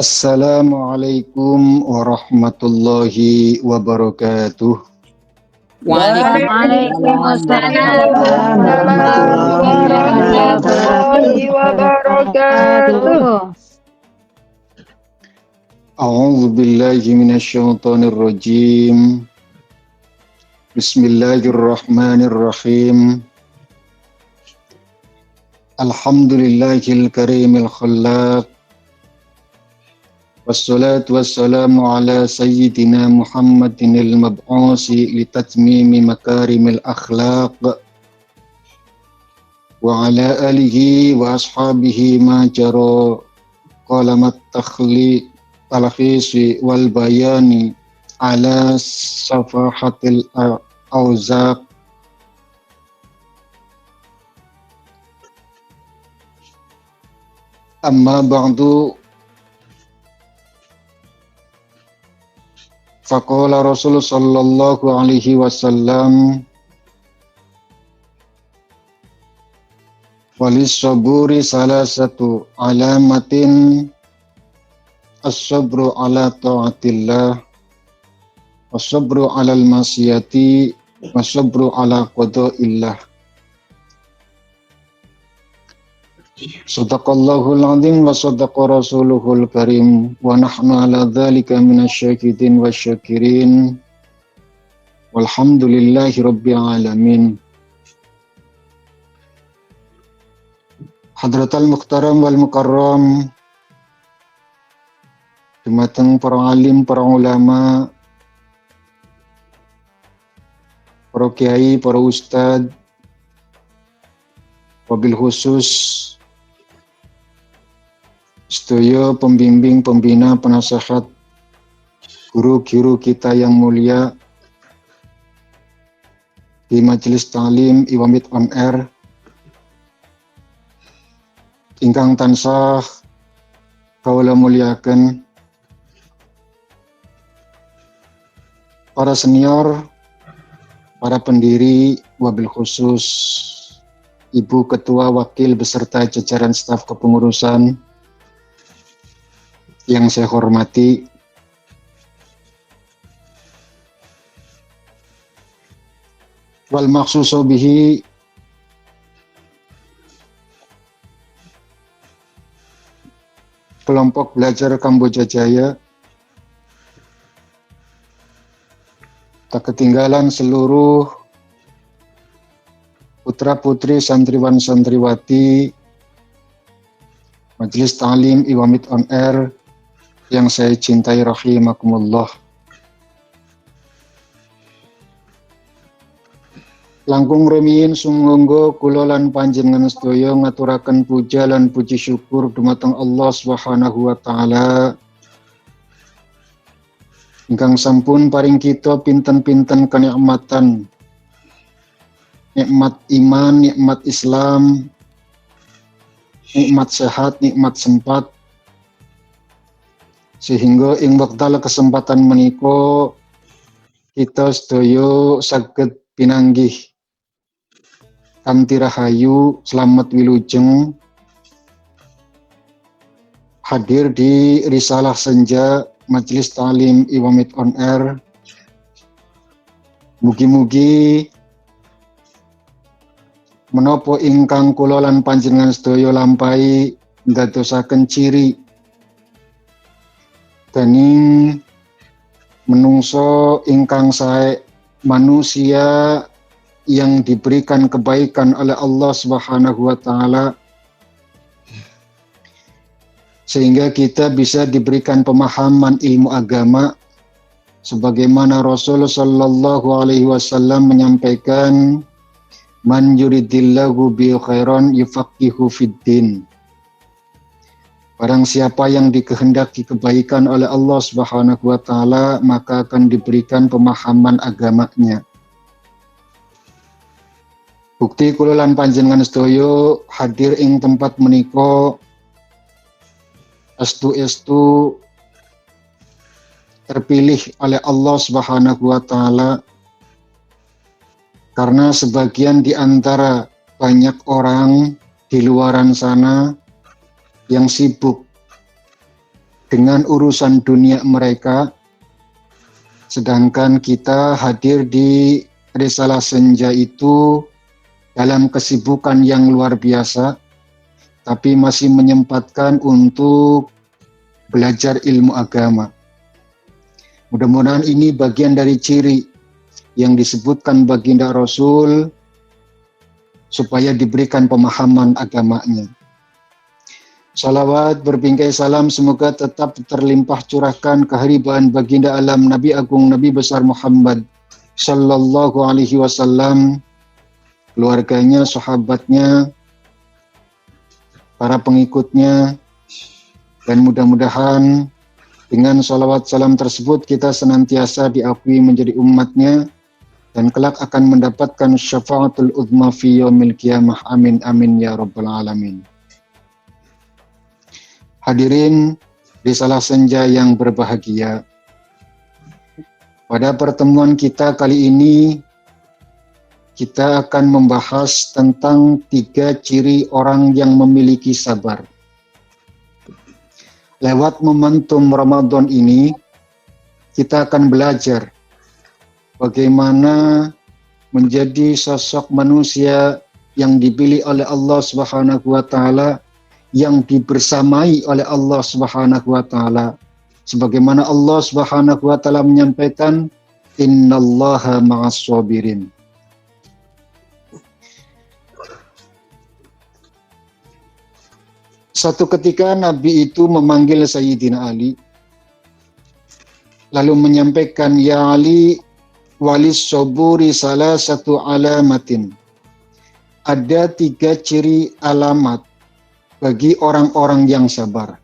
Assalamualaikum warahmatullahi wabarakatuh. Waalaikumsalam warahmatullahi wabarakatuh. A'udzu billahi minasyaitonir rajim. Bismillahirrahmanirrahim. Alhamdulillahil karimil khallaq. Wassalatu wassalamu ala sayyidina Muhammadinil mab'usi litatmimi makarimil akhlaq wa ala alihi wa ashabihi ma jara qalamat talkhisi wal bayani ala safahatil awzaq. Amma ba'du. Faqala Rasul sallallahu alaihi wasallam walis saburi salasatu alamatin as-sabru ala ta'atillah was-sabru ala al-masiyati was-sabru ala qada'illah. Sadaqallahul azim wa sadaqa rasuluhul karim wa nahnu ala dzalika minasyahidin wasyakirin walhamdulillahi rabbil alamin. Hadratal muhtaram wal mukarram, dumateng para alim, para ulama, para kiai, para ustad, wabil khusus sedaya pembimbing, pembina, penasehat, guru-guru kita yang mulia di Majelis Ta'lim Iwamit On Air ingkang tansah kawula muliaken, para senior, para pendiri, wabil khusus Ibu Ketua Wakil beserta jajaran staf kepengurusan yang saya hormati, wal maksuso bihi kelompok belajar Kamboja Jaya, tak ketinggalan seluruh putra-putri santriwan santriwati Majelis Ta'lim Iwamit On Air yang saya cintai rahimakumullah. Langkung rumiyin sumangga kula lan panjenengan sedaya ngaturaken puja lan puji syukur dumateng Allah Subhanahu wa taala ingkang sampun paring kita pinten-pinten kenikmatan, nikmat iman, nikmat Islam, nikmat sehat, nikmat sempat, sehingga ing wekdal kesempatan menika kita sedaya saged pinanggih kanthi rahayu slamet wilujeng hadir di Risalah Senja Majelis Ta'lim Iwamit On Air. Mugi-mugi menapa ingkang kula lan panjenengan sedaya lampahi ndadosaken ciri dening menungso ingkang sae, manusia yang diberikan kebaikan oleh Allah Subhanahu wa taala, sehingga kita bisa diberikan pemahaman ilmu agama sebagaimana Rasul sallallahu alaihi wasallam menyampaikan, man yuridillahu bi khairan yufaqihu fiddin. Barang siapa yang dikehendaki kebaikan oleh Allah Subhanahu wa taala, maka akan diberikan pemahaman agamanya. Bukti kula lan panjenengan sedaya hadir ing tempat menika estu terpilih oleh Allah Subhanahu wa taala, karena sebagian di antara banyak orang di luaran sana yang sibuk dengan urusan dunia mereka, sedangkan kita hadir di Risalah Senja itu dalam kesibukan yang luar biasa, tapi masih menyempatkan untuk belajar ilmu agama. Mudah-mudahan ini bagian dari ciri yang disebutkan baginda Rasul supaya diberikan pemahaman agamanya. Salawat berbingkai salam semoga tetap terlimpah curahkan keharibaan baginda alam Nabi Agung Nabi Besar Muhammad Sallallahu Alaihi Wasallam, keluarganya, sahabatnya, para pengikutnya, dan mudah-mudahan dengan salawat salam tersebut kita senantiasa diakui menjadi umatnya dan kelak akan mendapatkan syafaatul uzma fi yaumil qiyamah. Amin amin ya rabbal alamin. Hadirin Risalah Senja yang berbahagia, pada pertemuan kita kali ini kita akan membahas tentang 3 ciri orang yang memiliki sabar. Lewat momentum Ramadan ini kita akan belajar bagaimana menjadi sosok manusia yang dipilih oleh Allah Subhanahu wa taala, yang dibersamai oleh Allah Subhanahu wa taala, sebagaimana Allah Subhanahu wa taala menyampaikan innallaha ma'as sabirin. Satu ketika Nabi itu memanggil Sayyidina Ali lalu menyampaikan, ya Ali, walis saburi salah satu alamatin. Ada 3 ciri alamat bagi orang-orang yang sabar.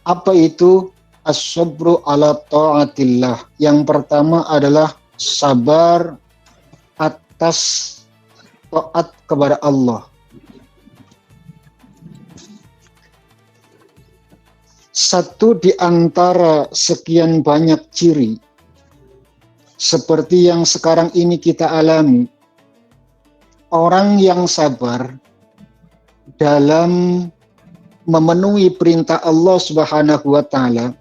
Apa itu? As-sabru ala ta'atillah. Yang pertama adalah sabar atas taat kepada Allah. Satu di antara sekian banyak ciri seperti yang sekarang ini kita alami, orang yang sabar dalam memenuhi perintah Allah Subhanahu wa taala,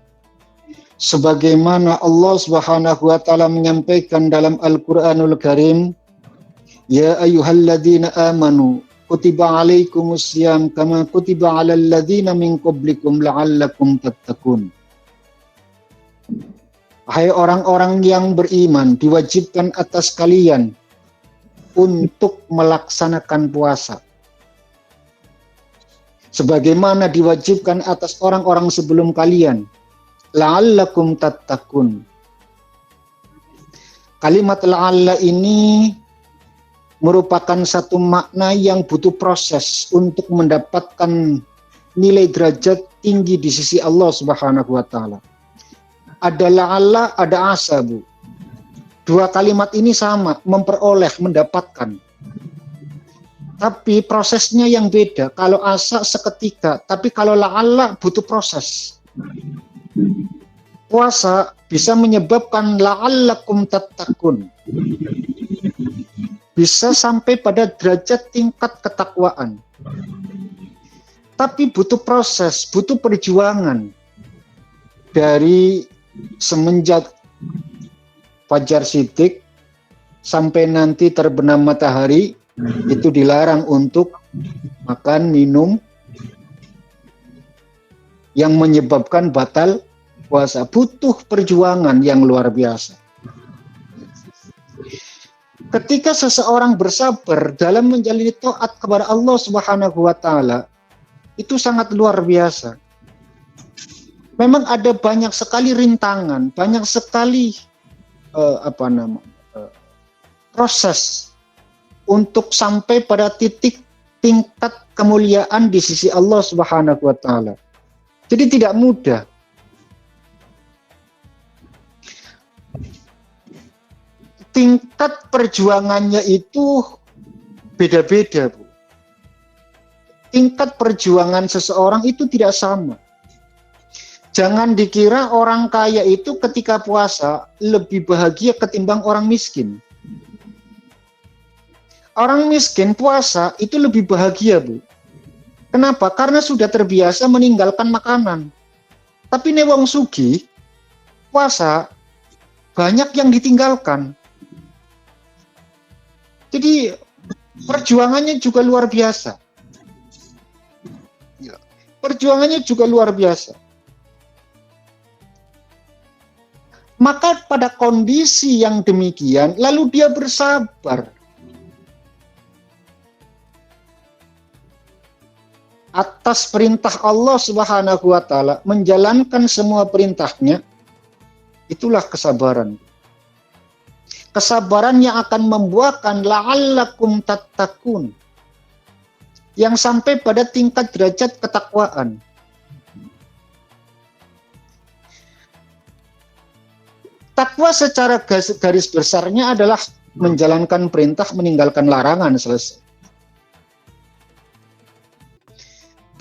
sebagaimana Allah Subhanahu wa taala menyampaikan dalam Al-Qur'anul Karim, ya ayyuhalladzina amanu kutiba alaikumussyam kama kutiba alal ladzina min qablikum la'allakum tattaqun. Hai orang-orang yang beriman, diwajibkan atas kalian untuk melaksanakan puasa sebagaimana diwajibkan atas orang-orang sebelum kalian, la'allakum tattaqun. Kalimat la'alla ini merupakan satu makna yang butuh proses untuk mendapatkan nilai derajat tinggi di sisi Allah Subhanahu wa taala. Ada la'alla, ada asa, Bu. 2 kalimat ini sama, memperoleh, mendapatkan. Tapi prosesnya yang beda. Kalau asa seketika, tapi kalau la'alla butuh proses. Puasa bisa menyebabkan la'allakum tattaqun. Bisa sampai pada derajat tingkat ketakwaan. Tapi butuh proses, butuh perjuangan. Dari semenjak fajar sidik sampai nanti terbenam matahari, itu dilarang untuk makan, minum yang menyebabkan batal puasa. Butuh perjuangan yang luar biasa. Ketika seseorang bersabar dalam menjalani taat kepada Allah Subhanahu wa taala, itu sangat luar biasa. Memang ada banyak sekali rintangan, banyak sekali proses untuk sampai pada titik tingkat kemuliaan di sisi Allah Subhanahu wa taala. Jadi tidak mudah. Tingkat perjuangannya itu beda-beda, Bu. Tingkat perjuangan seseorang itu tidak sama. Jangan dikira orang kaya itu ketika puasa lebih bahagia ketimbang orang miskin. Orang miskin puasa itu lebih bahagia, Bu. Kenapa? Karena sudah terbiasa meninggalkan makanan. Tapi nek wong sugih puasa banyak yang ditinggalkan. Jadi perjuangannya juga luar biasa. Perjuangannya juga luar biasa. Maka pada kondisi yang demikian, lalu dia bersabar. Atas perintah Allah Subhanahu wa Ta'ala, menjalankan semua perintahnya, itulah kesabaran. Kesabaran yang akan membuahkan la'allakum tattaqun, yang sampai pada tingkat derajat ketakwaan. Takwa secara garis besarnya adalah menjalankan perintah, meninggalkan larangan, selesai.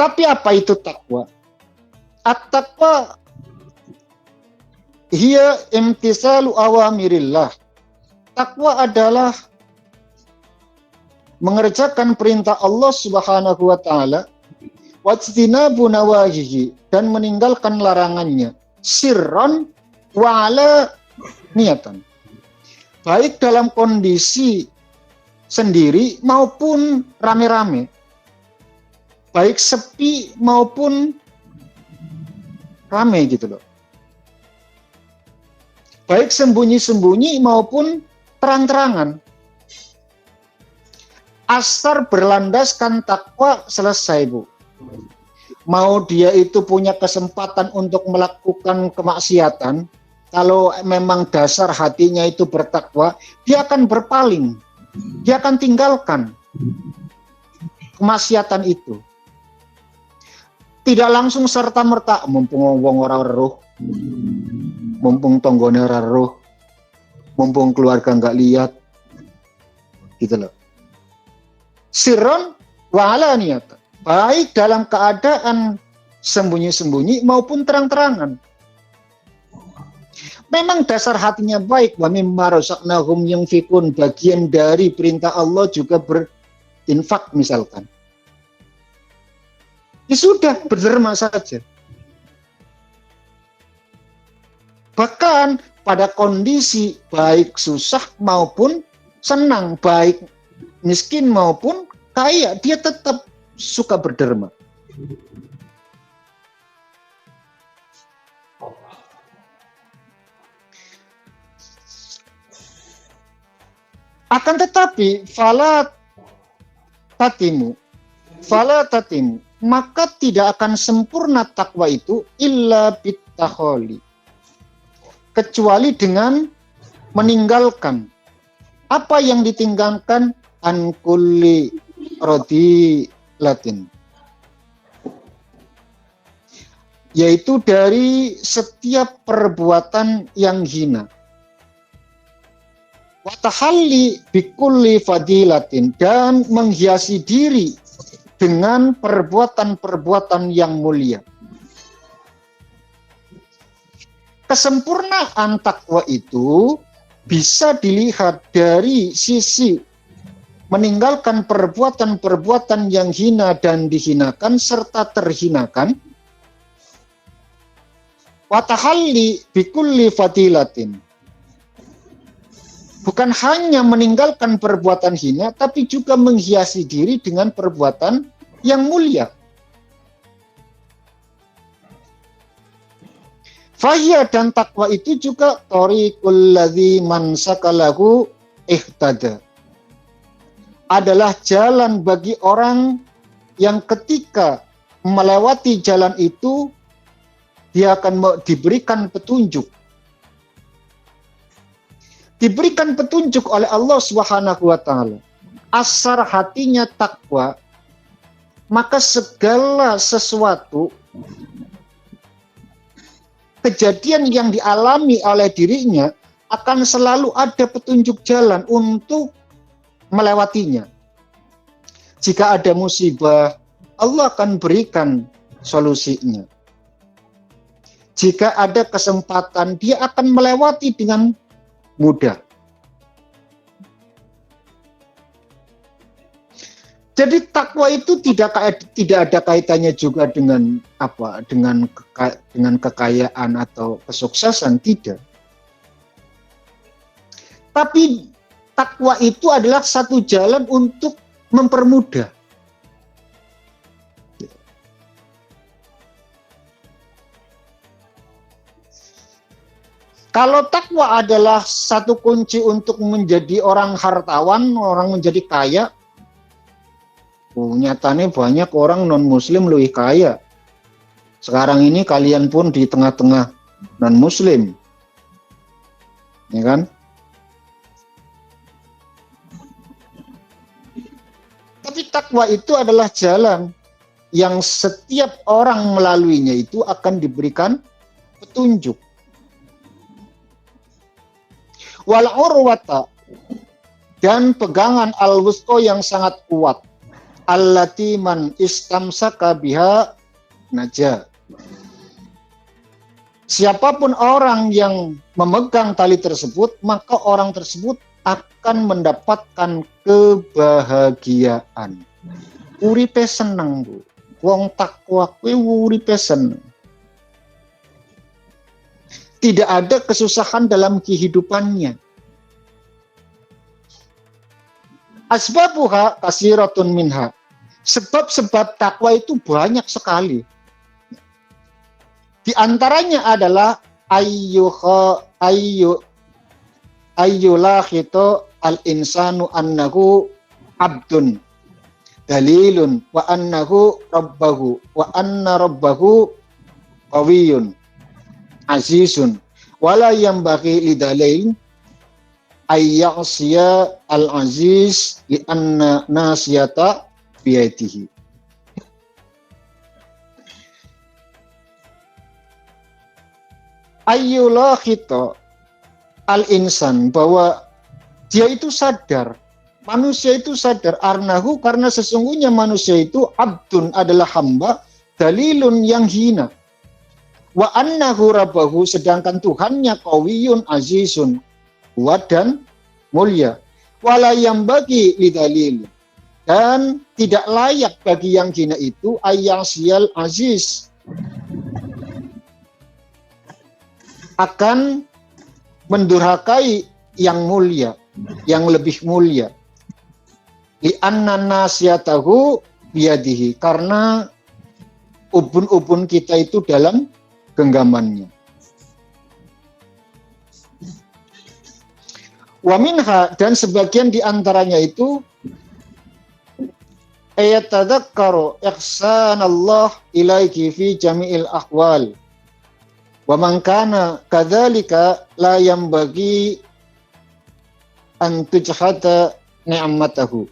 Tapi apa itu takwa? At-taqwa hiya imtisalu awamirillah. Takwa adalah mengerjakan perintah Allah Subhanahu wa Ta'ala, wajtinabu nawahihi, dan meninggalkan larangannya, sirron wa ala niyatan. Baik dalam kondisi sendiri maupun rame-rame. Baik sepi maupun rame gitu loh. Baik sembunyi-sembunyi maupun terang-terangan. Asar berlandaskan takwa, selesai, Bu. Mau dia itu punya kesempatan untuk melakukan kemaksiatan, kalau memang dasar hatinya itu bertakwa, dia akan berpaling. Dia akan tinggalkan kemaksiatan itu. Tidak langsung serta-merta, mumpung wong ora weruh, mumpung tonggone ora weruh, mumpung keluarga nggak lihat, gitu loh. Sirron wa alaniyatan, baik dalam keadaan sembunyi-sembunyi maupun terang-terangan. Memang dasar hatinya baik, wa mimma razaqnahum yunfikun, bagian dari perintah Allah juga berinfak misalkan. Ya sudah, berderma saja. Bahkan pada kondisi baik susah maupun senang, baik miskin maupun kaya, dia tetap suka berderma. Akan tetapi fala tatimu, maka tidak akan sempurna takwa itu illa bittakholi, kecuali dengan meninggalkan apa yang ditinggalkan, an kulli radilatin, yaitu dari setiap perbuatan yang hina. Wa tahalli bikulli fadilatin, dan menghiasi diri dengan perbuatan-perbuatan yang mulia. Kesempurnaan takwa itu bisa dilihat dari sisi meninggalkan perbuatan-perbuatan yang hina dan dihinakan serta terhinakan. Wa tahalli bikulli fadilatin, bukan hanya meninggalkan perbuatan hina, tapi juga menghiasi diri dengan perbuatan yang mulia. Fahya, dan takwa itu juga thoriqul ladzi man sakalahu ihtada, adalah jalan bagi orang yang ketika melewati jalan itu, dia akan diberikan petunjuk. Diberikan petunjuk oleh Allah Subhanahu wa Ta'ala. Asar hatinya takwa, maka segala sesuatu kejadian yang dialami oleh dirinya akan selalu ada petunjuk jalan untuk melewatinya. Jika ada musibah, Allah akan berikan solusinya. Jika ada kesempatan, dia akan melewati dengan mudah. Jadi takwa itu tidak ada kaitannya juga dengan apa? Dengan kekayaan atau kesuksesan, tidak. Tapi takwa itu adalah satu jalan untuk mempermudah. Kalau takwa adalah satu kunci untuk menjadi orang hartawan, orang menjadi kaya, nyatanya banyak orang non-muslim lebih kaya. Sekarang ini kalian pun di tengah-tengah non-muslim, ya kan? Tapi takwa itu adalah jalan yang setiap orang melaluinya itu akan diberikan petunjuk. Wal urwata, dan pegangan al-wusqa yang sangat kuat, allati man istamsaka biha naja. Siapapun orang yang memegang tali tersebut, maka orang tersebut akan mendapatkan kebahagiaan. Uripe seneng, Bu. Wong takwa kuwi uripe seneng. Tidak ada kesusahan dalam kehidupannya. Asbabuha kasiratun minha. Sebab-sebab takwa itu banyak sekali. Di antaranya adalah ayyulakhito al-insanu annahu abdun dalilun wa annahu rabbahu wa anna rabbahu qawiyun azizun wala yambaghi lidalain ayyasiya al-aziz li anna nasiyata biyadihi. Ayyulah kita al-insan, bahwa dia itu sadar, manusia itu sadar, arnahu, karena sesungguhnya manusia itu abdun, adalah hamba, dalilun, yang hina, wa annahu rabbahu, sedangkan Tuhannya qawiyun azizun, kuat dan mulia, wala yambagi lidalil, dan tidak layak bagi yang hina itu ayyasyal aziz, akan mendurhakai yang mulia, yang lebih mulia. Li anna nasiyatahu biyadihi, karena ubun-ubun kita itu dalam genggamannya. Wa minha, dan sebagian di antaranya itu ayatadzakkaru ihsanallah ilaiki fi jami'il ahwal. Wa man kana kadzalika la yambagi an tujhata ni'matahu.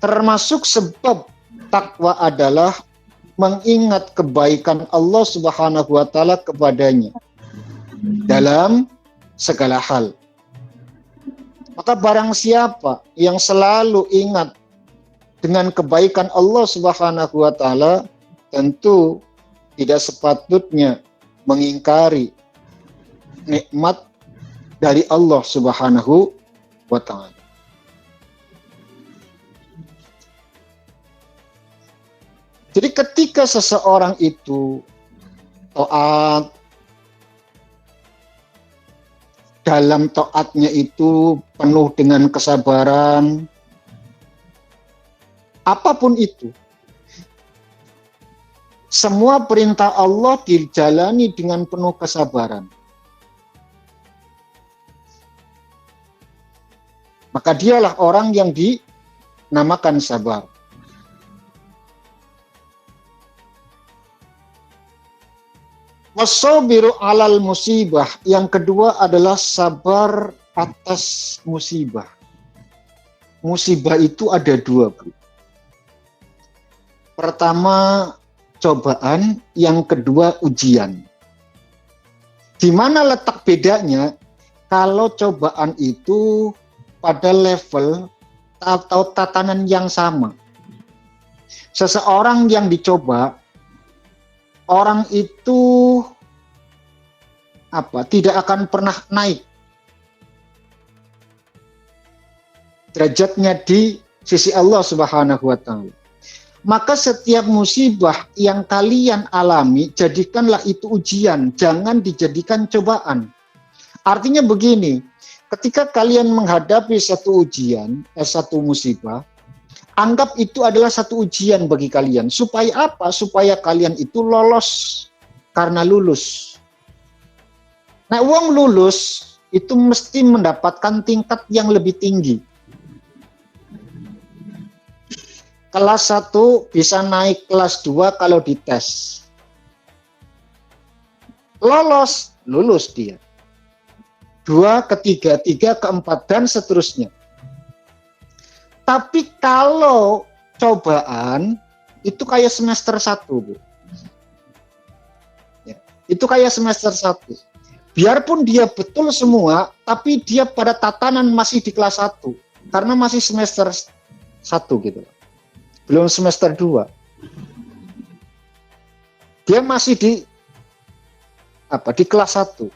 Termasuk sebab takwa adalah mengingat kebaikan Allah Subhanahu wa taala kepadanya dalam segala hal. Maka barang siapa yang selalu ingat dengan kebaikan Allah Subhanahu wa taala, tentu tidak sepatutnya mengingkari nikmat dari Allah Subhanahu wa ta'ala. Jadi ketika seseorang itu taat, dalam taatnya itu penuh dengan kesabaran, apapun itu, semua perintah Allah dijalani dengan penuh kesabaran, maka dialah orang yang dinamakan sabar. Wasabiru alal musibah, yang kedua adalah sabar atas musibah. Musibah itu ada dua, Bu. Pertama cobaan, yang kedua ujian. Di mana letak bedanya? Kalau cobaan itu pada level atau tatanan yang sama. Seseorang yang dicoba, orang itu tidak akan pernah naik derajatnya di sisi Allah Subhanahu wa taala. Maka setiap musibah yang kalian alami, jadikanlah itu ujian, jangan dijadikan cobaan. Artinya begini, ketika kalian menghadapi satu ujian, satu musibah, anggap itu adalah satu ujian bagi kalian. Supaya apa? Supaya kalian itu lolos karena lulus. Nah, wong lulus itu mesti mendapatkan tingkat yang lebih tinggi. Kelas 1 bisa naik kelas 2 kalau dites. Lulus dia. 2, ketiga, 3, keempat, dan seterusnya. Tapi kalau cobaan, itu kayak semester 1, Bu. Ya, itu kayak semester 1. Biarpun dia betul semua, tapi dia pada tatanan masih di kelas 1. Karena masih semester 1 gitu. Belum semester 2. Dia masih di kelas 1.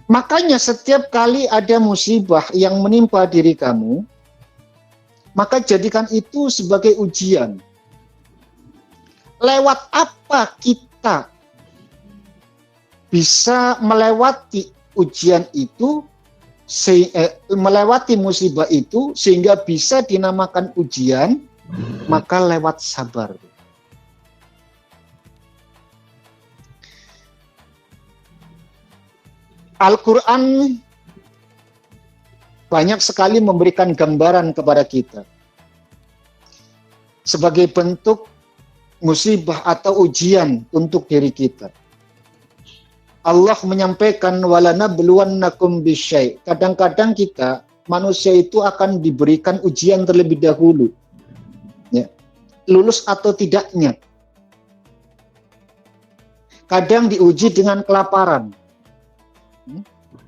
Makanya setiap kali ada musibah yang menimpa diri kamu, maka jadikan itu sebagai ujian. Lewat apa kita bisa melewati ujian itu, melewati musibah itu sehingga bisa dinamakan ujian, maka lewat sabar. Al-Quran banyak sekali memberikan gambaran kepada kita sebagai bentuk musibah atau ujian untuk diri kita. Allah menyampaikan walanabluwannakum bisyai'. Kadang-kadang kita manusia itu akan diberikan ujian terlebih dahulu. Ya. Lulus atau tidaknya. Kadang diuji dengan kelaparan.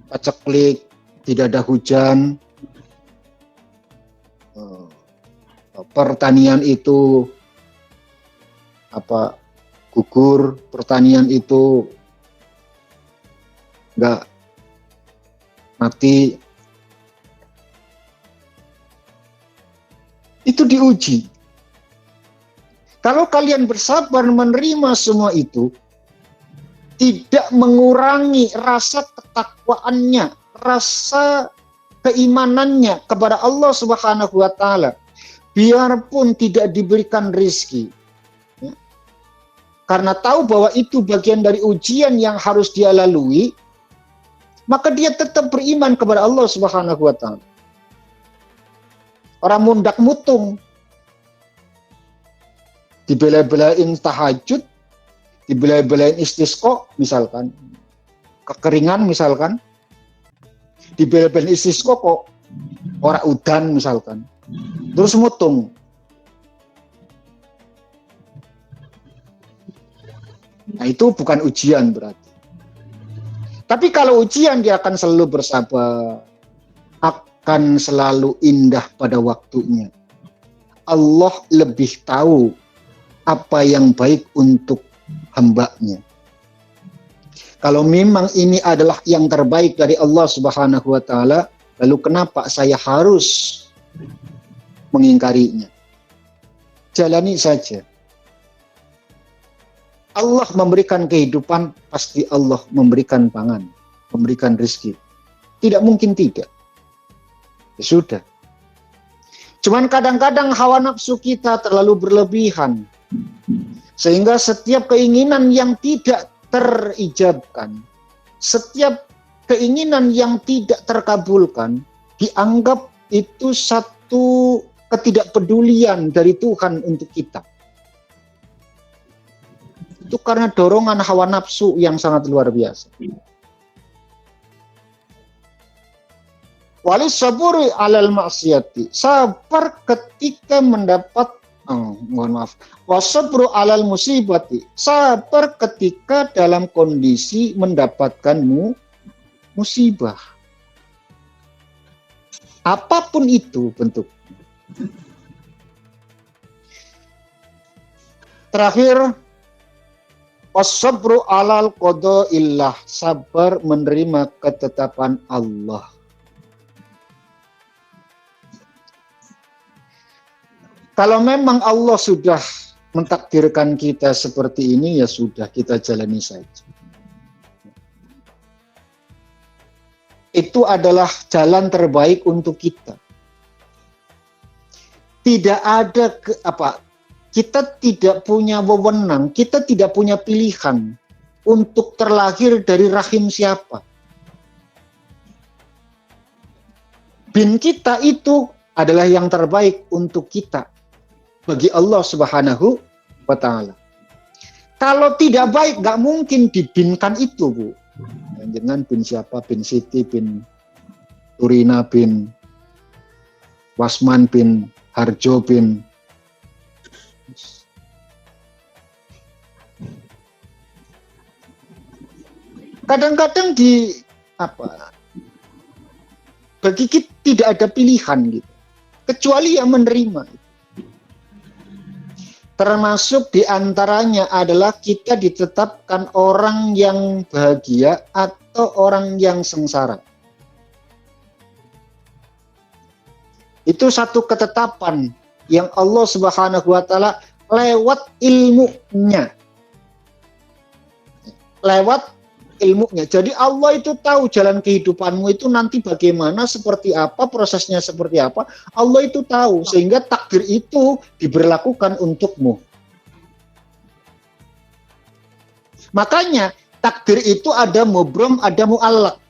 Paceklik, tidak ada hujan. Pertanian itu gugur, pertanian itu enggak mati. Itu diuji. Kalau kalian bersabar menerima semua itu, tidak mengurangi rasa ketakwaannya, rasa keimanannya kepada Allah Subhanahu wa taala. Biarpun tidak diberikan rizki, ya, karena tahu bahwa itu bagian dari ujian yang harus dia lalui, maka dia tetap beriman kepada Allah Subhanahu wa taala. Orang mundak mutung, dibela-belain tahajud, dibela-belain istisqa misalkan, kekeringan misalkan, dibela-belain istisqa kok ora udan misalkan, terus mutung. Nah, itu bukan ujian berarti. Tapi kalau ujian, dia akan selalu bersabar, akan selalu indah pada waktunya. Allah lebih tahu apa yang baik untuk hambanya. Kalau memang ini adalah yang terbaik dari Allah Subhanahu wa taala, lalu kenapa saya harus mengingkarinya? Jalani saja. Allah memberikan kehidupan, pasti Allah memberikan pangan, memberikan rezeki. Tidak mungkin tidak. Ya sudah. Cuman kadang-kadang hawa nafsu kita terlalu berlebihan, sehingga setiap keinginan yang tidak terijabkan, setiap keinginan yang tidak terkabulkan, dianggap itu satu ketidakpedulian dari Tuhan untuk kita. Itu karena dorongan hawa nafsu yang sangat luar biasa. Wali saburi alal maksiati, sabar ketika mendapat wasabru alal musibati, sabar ketika dalam kondisi mendapatkan musibah. Apapun itu bentuk. Terakhir, As-sabru alal qada'illah, sabar menerima ketetapan Allah. Kalau memang Allah sudah mentakdirkan kita seperti ini, ya sudah, kita jalani saja. Itu adalah jalan terbaik untuk kita. Tidak ada kita tidak punya wewenang, kita tidak punya pilihan untuk terlahir dari rahim siapa. Bin kita itu adalah yang terbaik untuk kita bagi Allah Subhanahu wa Ta'ala. Kalau tidak baik, nggak mungkin dibinkan itu, Bu. Jangan bin siapa, bin Siti, bin Turina, bin Wasman, bin Harjo, bin kadang-kadang bagi kita tidak ada pilihan gitu, kecuali yang menerima. Termasuk diantaranya adalah kita ditetapkan orang yang bahagia atau orang yang sengsara. Itu satu ketetapan yang Allah Subhanahu wa Ta'ala lewat ilmunya. Lewat ilmunya. Jadi Allah itu tahu jalan kehidupanmu itu nanti bagaimana, seperti apa, prosesnya seperti apa. Allah itu tahu, sehingga takdir itu diberlakukan untukmu. Makanya takdir itu ada mubrom, ada mu'allaq.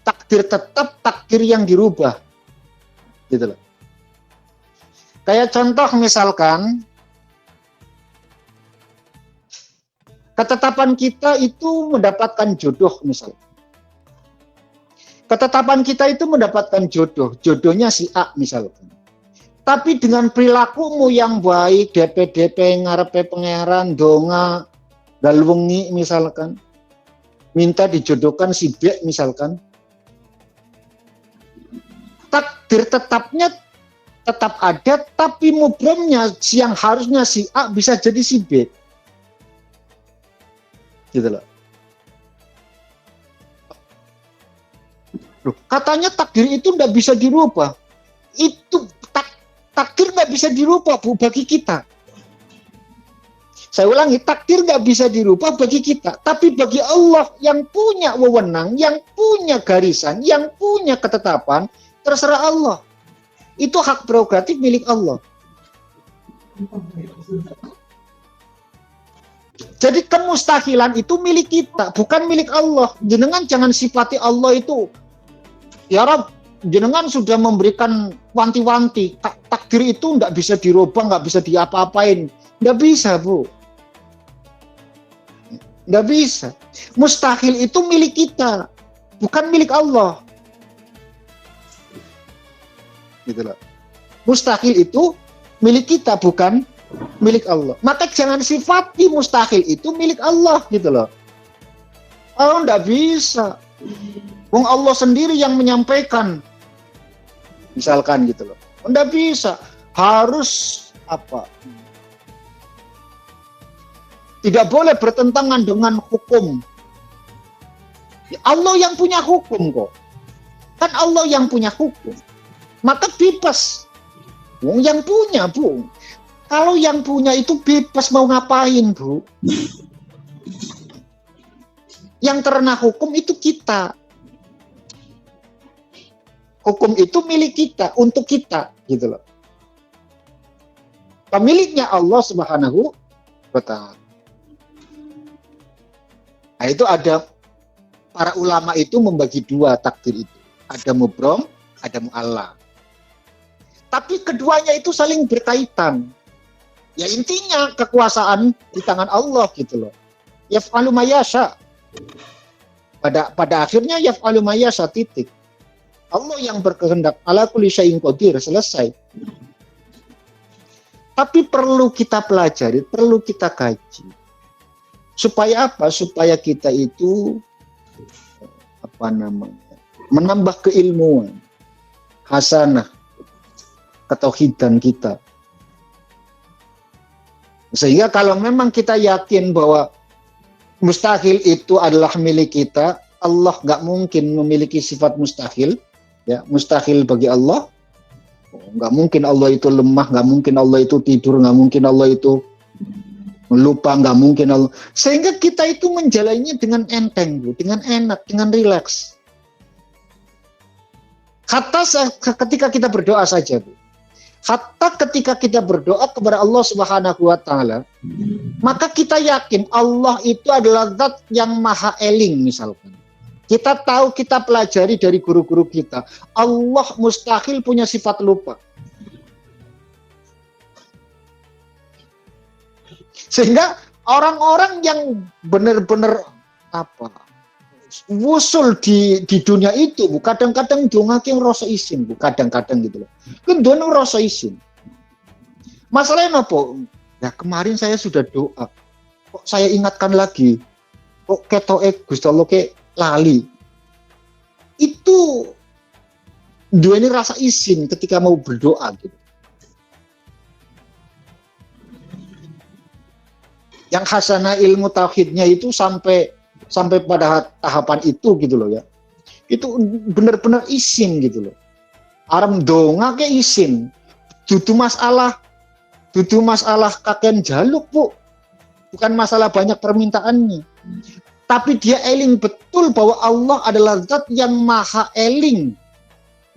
Takdir tetap, takdir yang dirubah. Gitu loh. Kayak contoh misalkan, ketetapan kita itu mendapatkan jodoh misalnya. Ketetapan kita itu mendapatkan jodoh, jodohnya si A misalkan. Tapi dengan perilakumu yang baik, DP ngarepe pangeran, donga, galwengi misalkan, minta dijodohkan si B misalkan. Takdir tetapnya tetap ada, tapi mubromnya yang harusnya si A bisa jadi si B. Gitu loh. Loh, katanya takdir itu tidak bisa dirubah. Itu takdir nggak bisa dirubah, Bu, bagi kita. Saya ulangi, takdir nggak bisa dirubah bagi kita, tapi bagi Allah yang punya wewenang, yang punya garisan, yang punya ketetapan, terserah Allah. Itu hak prerogatif milik Allah. Jadi kemustahilan itu milik kita, bukan milik Allah. Jenengan jangan sifati Allah itu, ya Rabb, jenengan sudah memberikan wanti-wanti, takdir itu nggak bisa dirubah, nggak bisa diapa-apain. Nggak bisa, Bu. Nggak bisa. Mustahil itu milik kita, bukan milik Allah. Gitu loh. Mustahil itu milik kita, bukan milik Allah. Maka jangan sifati mustahil itu milik Allah, gitu loh. Oh, nggak bisa. Wong Allah sendiri yang menyampaikan, misalkan gitu loh. Nggak bisa. Harus apa? Tidak boleh bertentangan dengan hukum. Allah yang punya hukum kok. Kan Allah yang punya hukum. Maka bebas. Wong yang punya, Bu. Kalau yang punya itu bebas mau ngapain, Bu. Yang terkena hukum itu kita. Hukum itu milik kita, untuk kita, gitu loh. Pemiliknya Allah Subhanahu wa Ta'ala. Nah, itu ada para ulama itu membagi dua takdir itu. Ada mubrom, ada mu'allaq. Tapi keduanya itu saling berkaitan. Ya intinya kekuasaan di tangan Allah gitu loh. Yaf'alu ma yasha. Pada akhirnya yaf'alu ma yasha, titik. Allah yang berkehendak, ala kulli syai'in qadir, selesai. Tapi perlu kita pelajari, perlu kita kaji. Supaya apa? Supaya kita itu menambah keilmuan, hasanah, ketauhidan kita. Sehingga kalau memang kita yakin bahwa Mustahil itu adalah milik kita. Allah nggak mungkin memiliki sifat mustahil. Ya, mustahil bagi Allah. Nggak mungkin Allah itu lemah, nggak mungkin Allah itu tidur, nggak mungkin Allah itu lupa, nggak mungkin Allah. Sehingga kita itu menjalaninya dengan enteng, Bu, dengan enak, dengan rileks. Ketika kita berdoa saja, Bu. Hatta ketika kita berdoa kepada Allah Subhanahu wa taala, maka kita yakin Allah itu adalah zat yang maha eling misalkan. Kita tahu, kita pelajari dari guru-guru kita, Allah mustahil punya sifat lupa. Sehingga orang-orang yang benar-benar wusul di dunia itu, Bu, kadang-kadang dongake rasa isin, Bu, kadang-kadang gitu loh. Kendone rasa isin. Masalahnya apa? Ya kemarin saya sudah doa, kok saya ingatkan lagi, kok ketoke Gusti Allah ke lali. Itu dua ini rasa isin ketika mau berdoa gitu. Yang hasanah ilmu tauhidnya itu sampai pada tahapan itu gitu loh ya. Itu benar-benar isin gitu loh. Aram donga ke isin. Dudu masalah kakek jaluk, Bu. Bukan masalah banyak permintaannya. Tapi dia eling betul bahwa Allah adalah zat yang maha eling.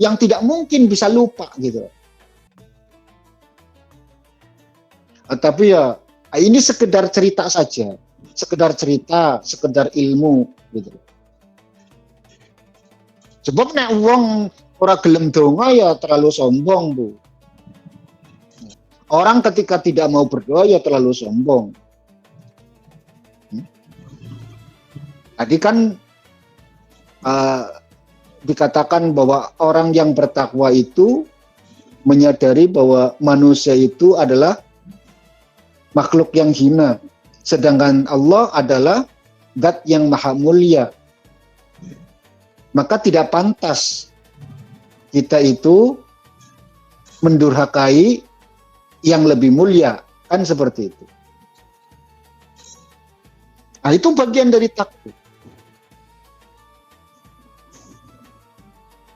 Yang tidak mungkin bisa lupa gitu. Tapi ya ini sekedar cerita saja. Sekedar cerita, sekedar ilmu gitu. Sebab nek wong ora gelem donga ya terlalu sombong, Bu. Orang ketika tidak mau berdoa ya terlalu sombong. Tadi kan dikatakan bahwa orang yang bertakwa itu menyadari bahwa manusia itu adalah makhluk yang hina. Sedangkan Allah adalah zat yang maha mulia. Maka tidak pantas kita itu mendurhakai yang lebih mulia. Kan seperti itu. Nah, itu bagian dari takwa.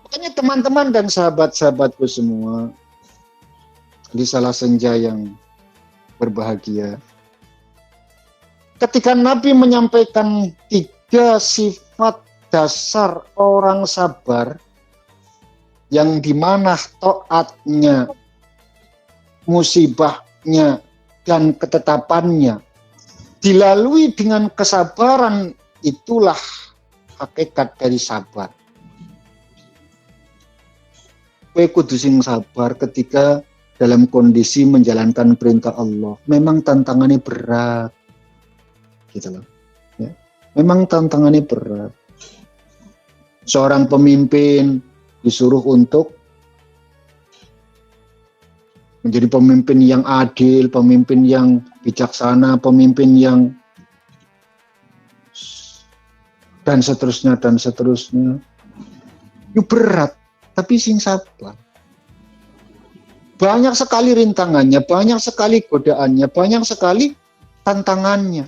Makanya teman-teman dan sahabat-sahabatku semua, di salah senja yang berbahagia, ketika Nabi menyampaikan 3 sifat dasar orang sabar, yang dimana taatnya, musibahnya, dan ketetapannya dilalui dengan kesabaran, itulah hakikat dari sabar. Kowe kudu sing sabar ketika dalam kondisi menjalankan perintah Allah. Memang tantangannya berat. Gitu loh. Ya. Memang tantangannya berat. Seorang pemimpin disuruh untuk menjadi pemimpin yang adil, pemimpin yang bijaksana, pemimpin yang dan seterusnya. Itu berat, tapi sing sabar. Banyak sekali rintangannya, banyak sekali godaannya, banyak sekali tantangannya.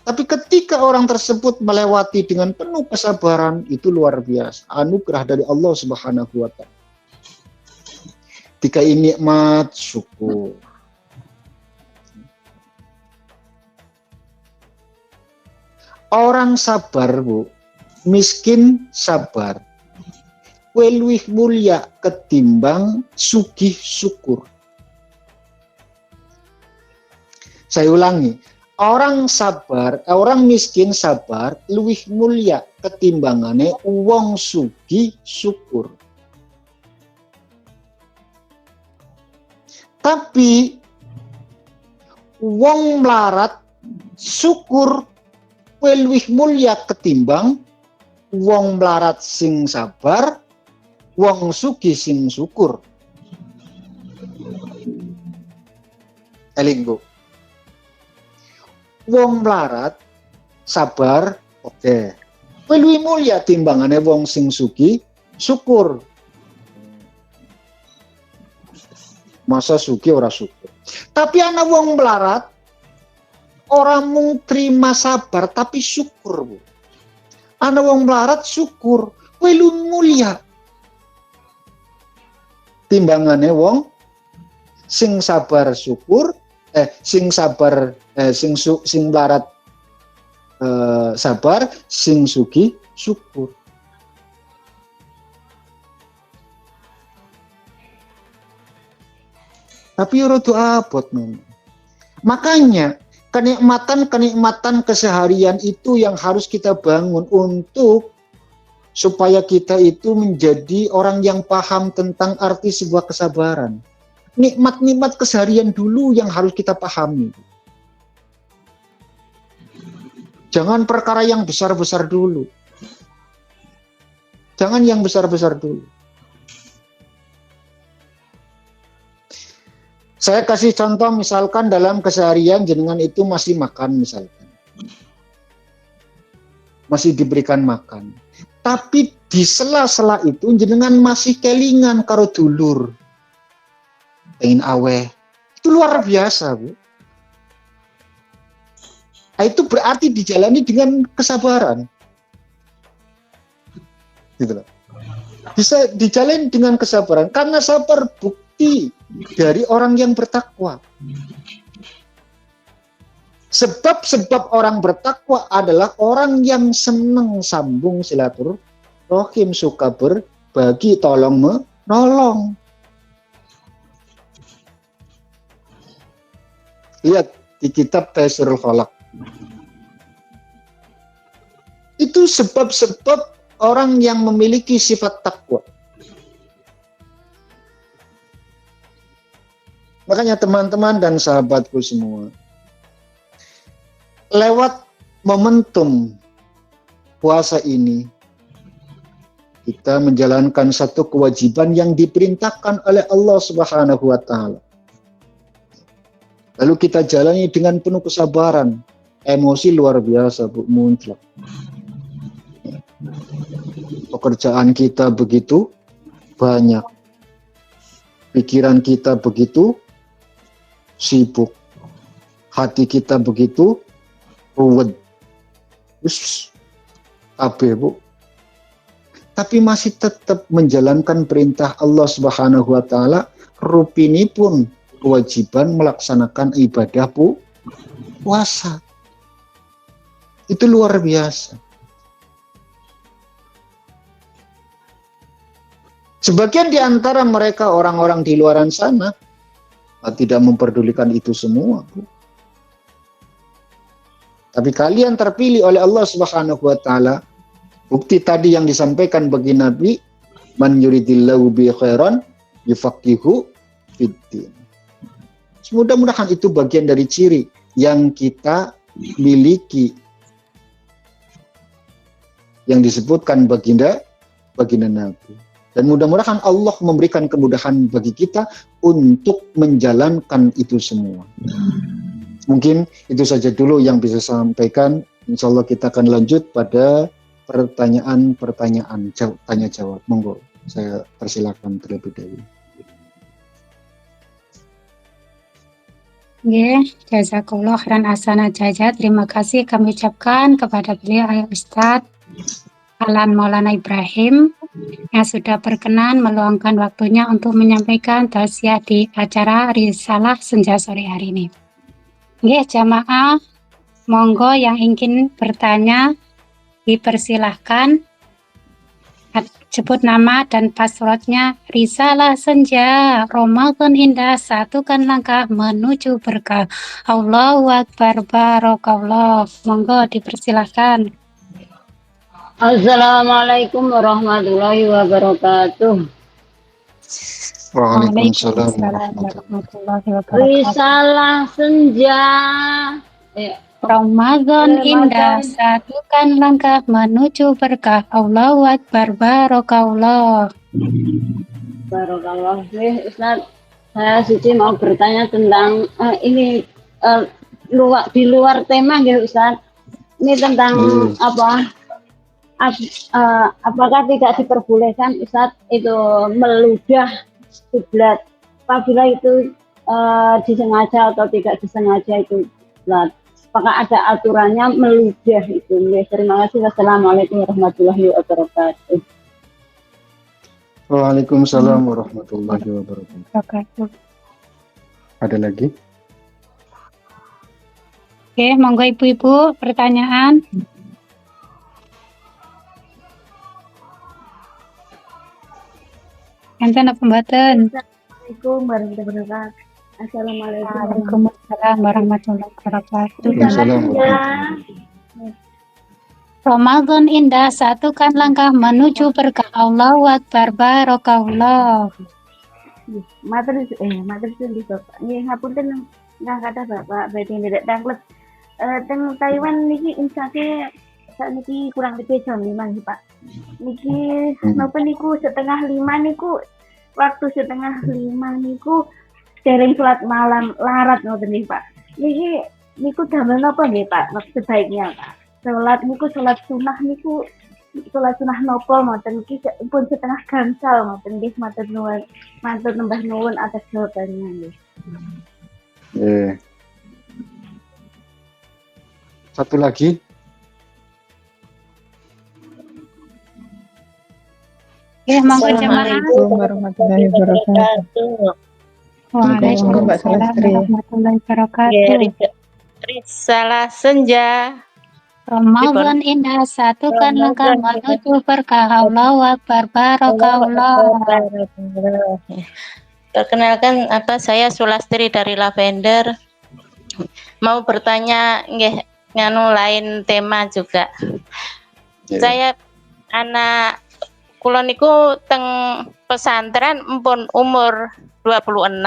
Tapi ketika orang tersebut melewati dengan penuh kesabaran, itu luar biasa. Anugerah dari Allah Subhanahu wa ta'ala. Ketika ini nikmat, syukur. Orang sabar, Bu, miskin sabar. Kowe luwih mulia ketimbang sugih syukur. Saya ulangi, orang sabar, orang miskin sabar luwih mulia ketimbangane wong sugih syukur. Tapi wong melarat syukur kowe luwih mulia ketimbang wong melarat sing sabar, wong sugih sing syukur. Eling, Bu. Wong melarat sabar, oke. Kowe luwih mulia timbangane wong sing sugih syukur. Masa sugih ora syukur. Tapi ana wong melarat orang mung terima sabar tapi syukur, Bu. Ana wong melarat syukur, kowe lu mulia. Timbangane wong sing sabar syukur, sing melarat sabar, sing sugih syukur. Tapi rada abot memang. Makanya kenikmatan keseharian itu yang harus kita bangun untuk supaya kita itu menjadi orang yang paham tentang arti sebuah kesabaran. Nikmat-nikmat keseharian dulu yang harus kita pahami. Jangan perkara yang besar-besar dulu. Jangan yang besar-besar dulu. Saya kasih contoh misalkan dalam keseharian jenengan itu masih makan misalkan. Masih diberikan makan. Tapi di sela-sela itu jenengan masih kelingan karo dulur. Pengen aweh. Itu luar biasa, Bu. Nah, itu berarti dijalani dengan kesabaran. Gitu loh. Bisa dijalani dengan kesabaran karena sabar bukti dari orang yang bertakwa. Sebab orang bertakwa adalah orang yang senang sambung silaturahim, suka berbagi, tolong menolong. Lihat di kitab Taisirul Khalaq. Itu sebab-sebab orang yang memiliki sifat takwa. Makanya teman-teman dan sahabatku semua, lewat momentum puasa ini, kita menjalankan satu kewajiban yang diperintahkan oleh Allah Subhanahu wa Ta'ala. Lalu kita jalani dengan penuh kesabaran, emosi luar biasa, Bu, muncul. Pekerjaan kita begitu banyak, pikiran kita begitu sibuk, hati kita begitu ruwet, Bu. Tapi masih tetap menjalankan perintah Allah Subhanahu wa Ta'ala, rupini pun kewajiban melaksanakan ibadah puasa. Itu luar biasa. Sebagian di antara mereka orang-orang di luaran sana tidak memperdulikan itu semua, Bu. Tapi kalian terpilih oleh Allah Subhanahu wa Ta'ala. Bukti tadi yang disampaikan bagi Nabi, man yuridillahu bi khairan yufaqihu fiddin. Mudah-mudahan itu bagian dari ciri yang kita miliki, yang disebutkan baginda Nabi. Dan mudah-mudahan Allah memberikan kemudahan bagi kita untuk menjalankan itu semua. Mungkin itu saja dulu yang bisa saya sampaikan. Insya Allah kita akan lanjut pada pertanyaan tanya jawab. Monggo, saya persilakan terlebih dahulu. Jazakallah khairan hasanah jaza. Terima kasih kami ucapkan kepada beliau Ustadz Alan Maulana Ibrahim yang sudah berkenan meluangkan waktunya untuk menyampaikan tausiah di acara Risalah Senja sore hari ini. Jamaah, monggo yang ingin bertanya dipersilahkan, sebut nama dan passwordnya. Risalah Senja, Ramadan indah, satukan langkah menuju berkah. Allahu Akbar, Barakallah. Monggo dipersilahkan. Assalamualaikum warahmatullahi wabarakatuh. Waalaikumsalam warahmatullahi wabarakatuh. Risalah Senja, Ramadan indah, satukan langkah menuju berkah. Allahu Akbar, Barakallah. Barakallah. Ustaz, saya Suci mau bertanya tentang ini di luar tema ya Ustaz. Ini tentang apakah tidak diperbolehkan Ustaz itu meludah kiblat apabila itu disengaja atau tidak disengaja itu Ustaz. apakah ada aturannya meludah itu. Ya, terima kasih. Wassalamualaikum warahmatullahi wabarakatuh. Waalaikumsalam warahmatullahi wabarakatuh. Wabarakatuh. Ada lagi? Oke, monggo ibu-ibu pertanyaan. Enten apa mboten? Assalamualaikum warahmatullahi wabarakatuh. Assalamualaikum. Waalaikumsalam warahmatullahi wabarakatuh. Waalaikumsalam Ya. Ramadan indah, satukan langkah menuju berkah. Allahu Akbar, barokallah. Matur suwun Bapak. Nggih ngapunten ingkang kathah Bapak badhe nderek tanglet. Teng Taiwan niki insake sakniki kurang lebih jam 5 nggih Pak. Niki napa niku setengah 5 niku waktu setengah 5 niku dereng salat malam larat ngoten nggih Pak. Niki niku damel napa nggih Pak? Maksud baiknya Pak. Salat sunah niku salat sunah nopo ngoten iki pun setengah gangsal ngoten nggih matur nuwun. Matur nembah nuwun atas jawabannya nggih. Satu lagi. Oke, monggo jemaah. Assalamualaikum warahmatullahi wabarakatuh. Waalaikumsalam warahmatullahi wabarakatuh. Risalah senja. Ramadan indah, satukan langkah menuju berkah. Allahu Akbar, barokallah. Perkenalkan, saya Sulastri dari Lavender. Mau bertanya nggih nganu lain tema juga. Saya anak kula niku teng pesantren empun umur 26.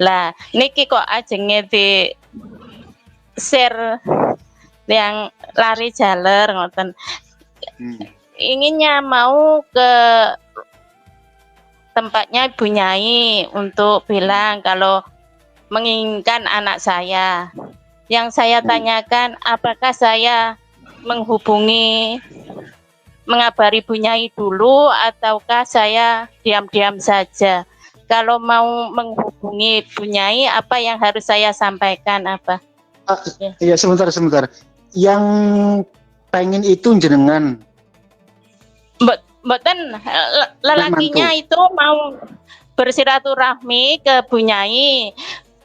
Lah niki kok ajenge di share yang lari jaler ngoten. Inginnya mau ke tempatnya Ibu Nyai untuk bilang kalau menginginkan anak saya. Yang saya tanyakan, apakah saya mengabari Bu Nyai dulu ataukah saya diam-diam saja? Kalau mau menghubungi Bu Nyai, apa yang harus saya sampaikan apa? Iya, sebentar. Yang pengen itu jenengan. Mboten lelakinya itu mau bersilaturahmi ke Bu Nyai,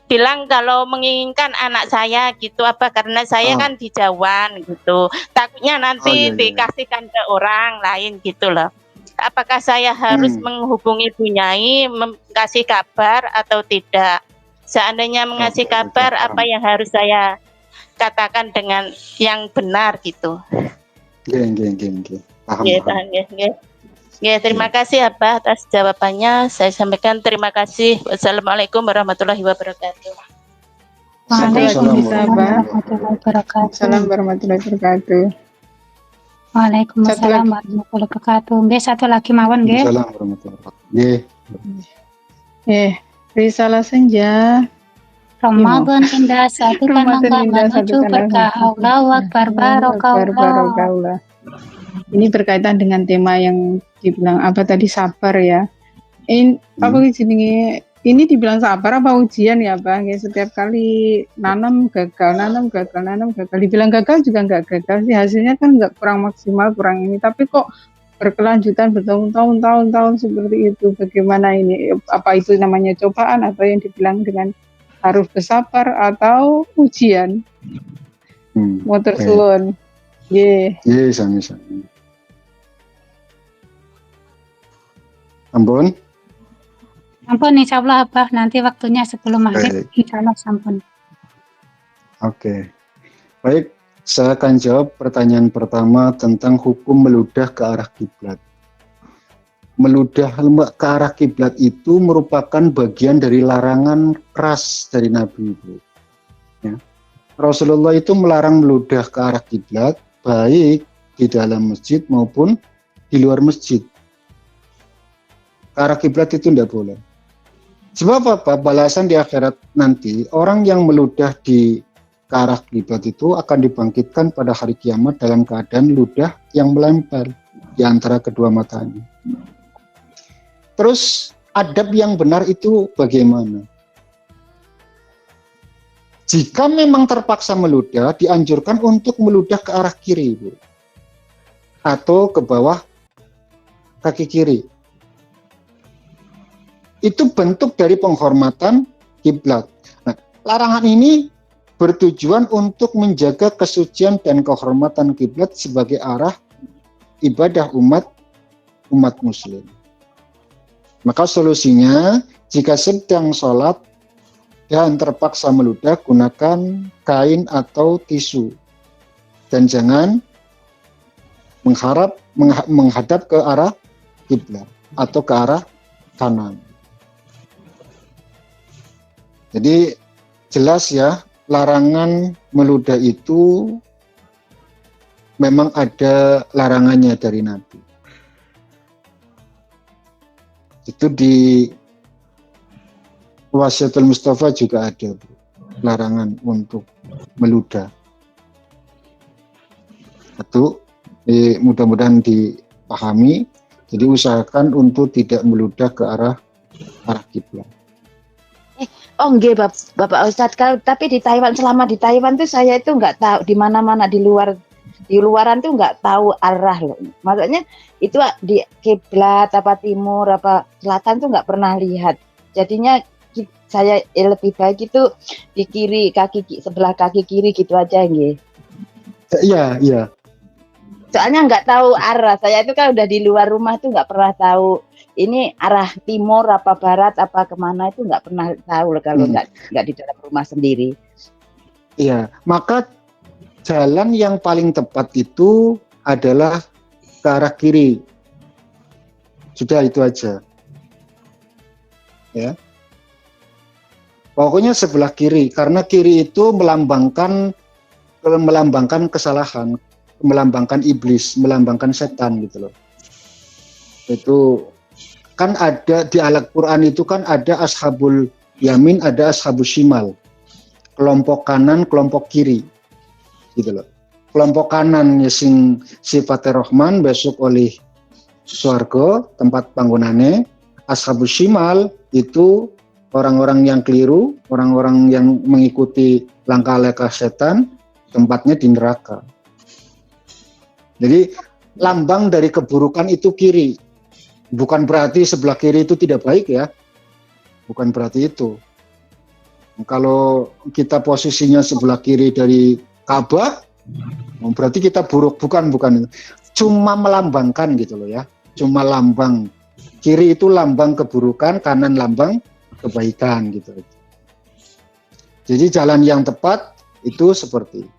bilang kalau menginginkan anak saya gitu apa, karena saya kan di Jawa gitu, takutnya nanti dikasihkan ke orang lain gitu loh. Apakah saya harus menghubungi Bu Nyai, kasih kabar atau tidak? Seandainya mengasih kabar, apa yang harus saya katakan dengan yang benar gitu? Paham. Terima kasih Abah atas jawabannya. Saya sampaikan terima kasih. Wassalamualaikum warahmatullahi wabarakatuh. Waalaikumsalam warahmatullahi wabarakatuh. Assalamualaikum warahmatullahi wabarakatuh. Waalaikumsalam warahmatullahi wabarakatuh. Nggih, satu lagi mawon nggih. Waalaikumsalam warahmatullahi wabarakatuh. Risalah senja. Ramadan indah, satukan langkah menuju berkah. Allahu Akbar, barokallah. Ini berkaitan dengan tema yang dibilang apa tadi, sabar ya. Ini dibilang sabar apa ujian ya Bang? Ya, setiap kali nanam gagal. Dibilang gagal juga nggak gagal sih, hasilnya kan nggak kurang maksimal, kurang ini. Tapi kok berkelanjutan bertahun-tahun seperti itu. Bagaimana ini? Apa itu namanya cobaan atau yang dibilang dengan harus bersabar atau ujian? Motor suwun. Sami-sami. Ampun. Insyaallah Abah, nanti waktunya sebelum maghrib, insyaallah sampun. Oke. Baik, saya akan jawab pertanyaan pertama tentang hukum meludah ke arah kiblat. Meludah ke arah kiblat itu merupakan bagian dari larangan keras dari Nabi itu. Ya. Rasulullah itu melarang meludah ke arah kiblat, baik di dalam masjid maupun di luar masjid. Ke arah kiblat itu tidak boleh. Sebab apa? Balasan di akhirat nanti, orang yang meludah ke arah kiblat itu akan dibangkitkan pada hari kiamat dalam keadaan ludah yang melempar di antara kedua matanya. Terus adab yang benar itu bagaimana? Jika memang terpaksa meludah, dianjurkan untuk meludah ke arah kiri, Bu. Atau ke bawah kaki kiri. Itu bentuk dari penghormatan kiblat. Nah, larangan ini bertujuan untuk menjaga kesucian dan kehormatan kiblat sebagai arah ibadah umat muslim. Maka solusinya, jika sedang sholat dan terpaksa meludah, gunakan kain atau tisu. Dan jangan menghadap ke arah kiblat atau ke arah kanan. Jadi jelas ya, larangan meludah itu memang ada larangannya dari Nabi. Itu di Wasiatul Mustafa juga ada, Bu, larangan untuk meludah. Itu mudah-mudahan dipahami. Jadi usahakan untuk tidak meludah ke arah kiblat. Oh nggih Bapak Ustadz, tapi di Taiwan, selama di Taiwan tuh saya itu nggak tahu di mana-mana di luaran tuh nggak tahu arah loh. Maksudnya itu di kiblat apa timur apa selatan tuh nggak pernah lihat. Jadinya saya lebih baik itu di kiri sebelah kaki kiri gitu aja nggih. Iya. Soalnya nggak tahu arah. Saya itu kan udah di luar rumah tuh nggak pernah tahu ini arah timur apa barat apa kemana, itu nggak pernah tahu loh kalau nggak di dalam rumah sendiri. Iya, maka jalan yang paling tepat itu adalah ke arah kiri. Sudah itu aja. Ya. Pokoknya sebelah kiri, karena kiri itu melambangkan kesalahan, melambangkan iblis, melambangkan setan gitu loh. Itu kan ada di Al-Quran itu kan ada ashabul yamin, ada ashabul shimal. Kelompok kanan, kelompok kiri. Gitu loh. Kelompok kanan ya sing sifatnya Rahman besok oleh swarga tempat panggonane. Ashabul shimal itu orang-orang yang keliru, orang-orang yang mengikuti langkah-langkah setan, tempatnya di neraka. Jadi lambang dari keburukan itu kiri. Bukan berarti sebelah kiri itu tidak baik ya. Bukan berarti itu. Kalau kita posisinya sebelah kiri dari Ka'bah, berarti kita buruk. Bukan. Cuma melambangkan gitu loh ya. Cuma lambang. Kiri itu lambang keburukan, kanan lambang kebaikan gitu. Jadi jalan yang tepat itu seperti itu.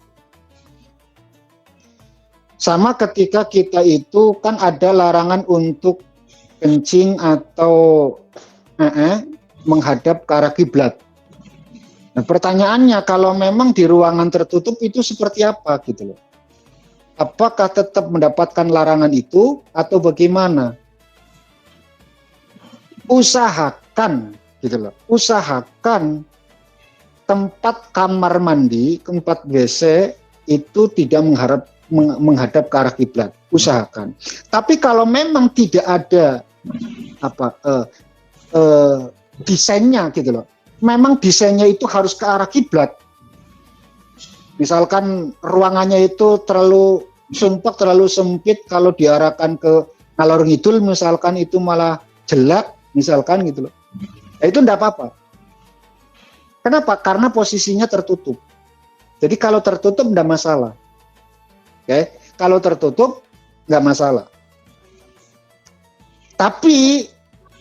Sama ketika kita itu kan ada larangan untuk kencing atau menghadap ke arah kiblat. Nah, pertanyaannya kalau memang di ruangan tertutup itu seperti apa gitu loh. Apakah tetap mendapatkan larangan itu atau bagaimana? Usahakan gitu loh. Usahakan tempat kamar mandi, tempat WC itu tidak menghadap ke arah kiblat. Usahakan. Tapi kalau memang tidak ada desainnya gitu loh. Memang desainnya itu harus ke arah kiblat. Misalkan ruangannya itu terlalu sumpek, terlalu sempit, kalau diarahkan ke ngalor ngidul misalkan itu malah jelek misalkan gitu loh. Nah, itu enggak apa-apa. Kenapa? Karena posisinya tertutup. Jadi kalau tertutup enggak masalah. Oke, kalau tertutup enggak masalah. Tapi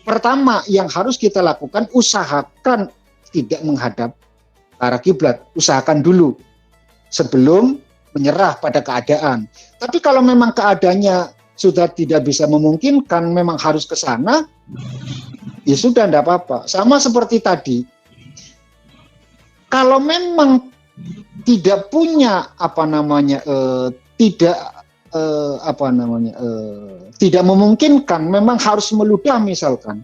pertama yang harus kita lakukan, usahakan tidak menghadap ke arah kiblat. Usahakan dulu sebelum menyerah pada keadaan. Tapi kalau memang keadaannya sudah tidak bisa memungkinkan, memang harus ke sana, ya sudah tidak apa-apa. Sama seperti tadi. Kalau memang tidak punya tidak memungkinkan, memang harus meludah misalkan,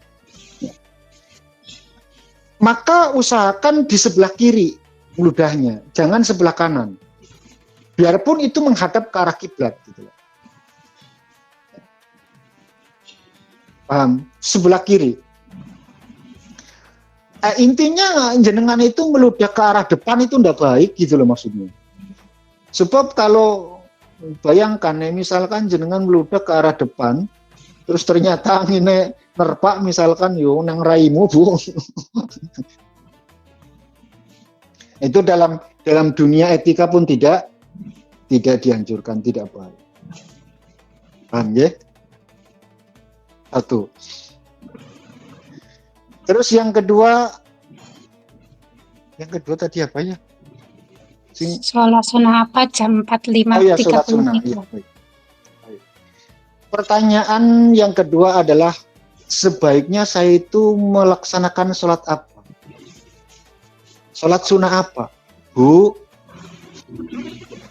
maka usahakan di sebelah kiri meludahnya, jangan sebelah kanan, biarpun itu menghadap ke arah kiblat gitu. Paham? Sebelah kiri. Intinya jenengan itu meludah ke arah depan itu ndak baik gitu loh maksudnya. Sebab kalau bayangkan ya, misalkan jenengan meludah ke arah depan, terus ternyata anginnya nerpak misalkan yo nang raimu bu. Itu dalam dunia etika pun tidak dianjurkan, tidak baik. Paham ya? Satu. Terus yang kedua tadi apa ya? Sholat sunnah apa jam 45.30? Oh ya, sholat sunnah. Ya, baik. Pertanyaan yang kedua adalah sebaiknya saya itu melaksanakan sholat apa? Sholat sunnah apa? Bu,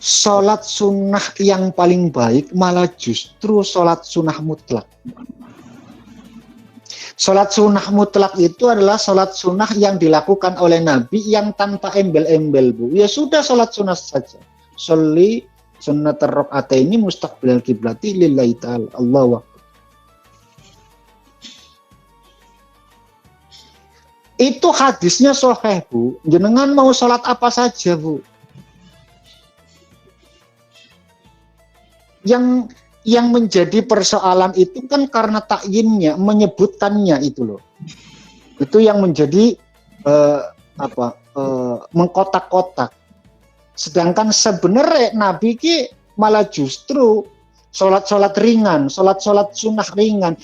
sholat sunnah yang paling baik malah justru sholat sunnah mutlak. Sholat sunnah mutlak itu adalah sholat sunnah yang dilakukan oleh Nabi yang tanpa embel-embel, Bu. Ya sudah, sholat sunnah saja. Sholli sunnatar raka'ataini mustaqbilal kiblati lillahi ta'ala. Allahu akbar. Itu hadisnya sahih, Bu. Jenengan mau sholat apa saja, Bu. Yang menjadi persoalan itu kan karena takyinnya, menyebutkannya itu loh. Itu yang menjadi mengkotak-kotak. Sedangkan sebenarnya Nabi ki malah justru sholat ringan, sholat sunnah ringan.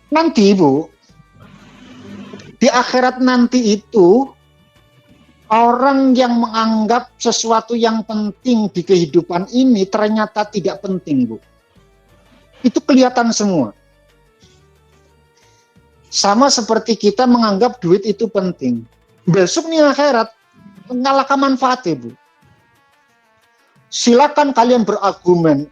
Nanti Bu, di akhirat nanti itu orang yang menganggap sesuatu yang penting di kehidupan ini ternyata tidak penting, Bu. Itu kelihatan semua. Sama seperti kita menganggap duit itu penting. Besok nih akhirat, ngalahkan manfaatnya, Bu. Silakan kalian berargumen,